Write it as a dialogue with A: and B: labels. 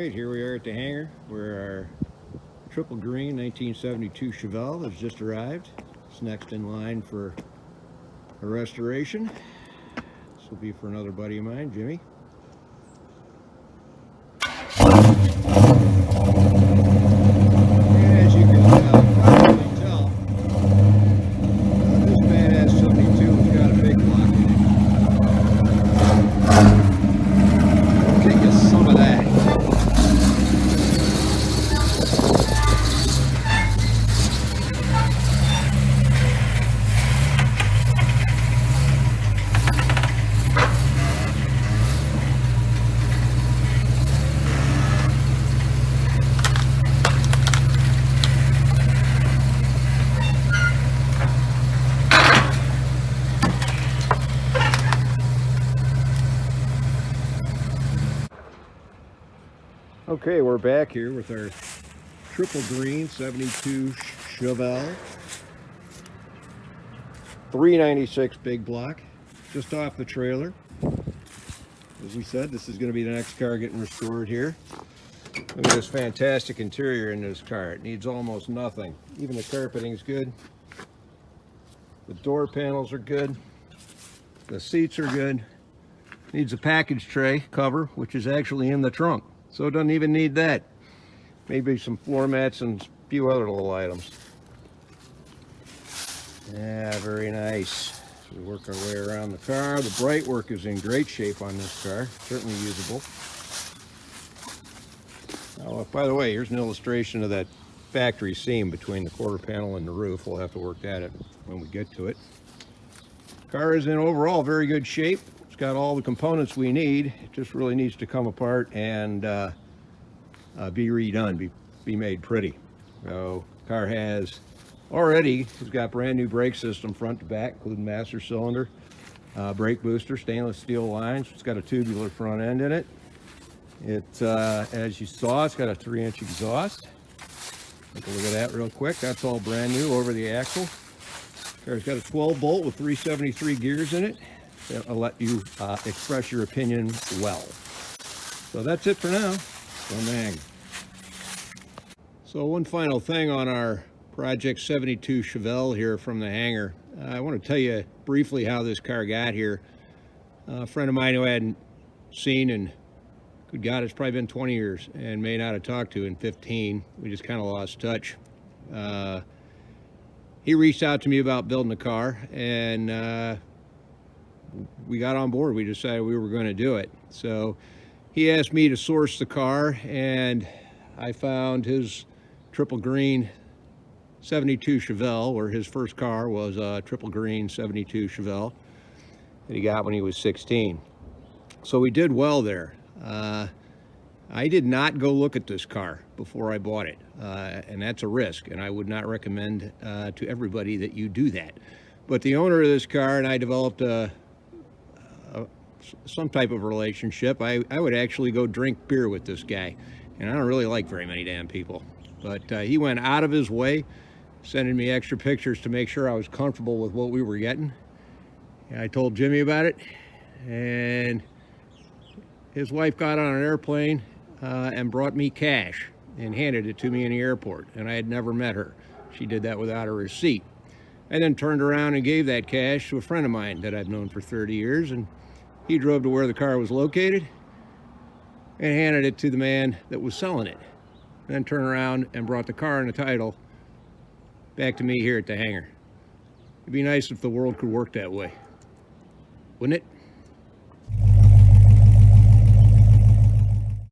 A: Alright, here we are at the hangar where our Triple Green 1972 Chevelle has just arrived. It's next in line for a restoration. This will be for another buddy of mine, Jimmy. As you can probably tell, this badass 72 has got a big block in it. I'll get you some of that. Okay, we're back here with our Triple Green 72 Chevelle 396 big block, just off the trailer. As we said, this is going to be the next car getting restored here. Look at this fantastic interior in this car. It needs almost nothing. Even the carpeting is good. The door panels are good. The seats are good. Needs a package tray cover, which is actually in the trunk. So it doesn't even need that. Maybe some floor mats and a few other little items. Yeah, very nice. So we work our way around the car. The bright work is in great shape on this car. Certainly usable. Oh, by the way, here's an illustration of that factory seam between the quarter panel and the roof. We'll have to work that out when we get to it. The car is in overall very good shape. It's got all the components we need. It just really needs to come apart and be redone, be made pretty. So the car has got brand new brake system front to back, including master cylinder, brake booster, stainless steel lines. It's got a tubular front end in it. It, as you saw, it's got a 3-inch exhaust. Take a look at that real quick. That's all brand new over the axle. The car's got a 12 bolt with 373 gears in it. That'll let you express your opinion well. So that's it for now. Bang. So one final thing on our Project 72 Chevelle here from the hangar. I want to tell you briefly how this car got here. A friend of mine who I hadn't seen in, good God, it's probably been 20 years and may not have talked to in 15. We just kind of lost touch. He reached out to me about building a car, and we got on board. We decided we were going to do it. So he asked me to source the car, and I found his Triple Green 72 Chevelle, where his first car was a Triple Green 72 Chevelle that he got when he was 16. So we did well there. I did not go look at this car before I bought it, and that's a risk, and I would not recommend to everybody that you do that. But the owner of this car and I developed some type of relationship. I would actually go drink beer with this guy, and I don't really like very many damn people. But he went out of his way, sending me extra pictures to make sure I was comfortable with what we were getting. And I told Jimmy about it, and his wife got on an airplane and brought me cash and handed it to me in the airport, and I had never met her. She did that without a receipt. I then turned around and gave that cash to a friend of mine that I've known for 30 years, and he drove to where the car was located and handed it to the man that was selling it. Then turned around and brought the car and the title back to me here at the hangar. It'd be nice if the world could work that way, wouldn't it?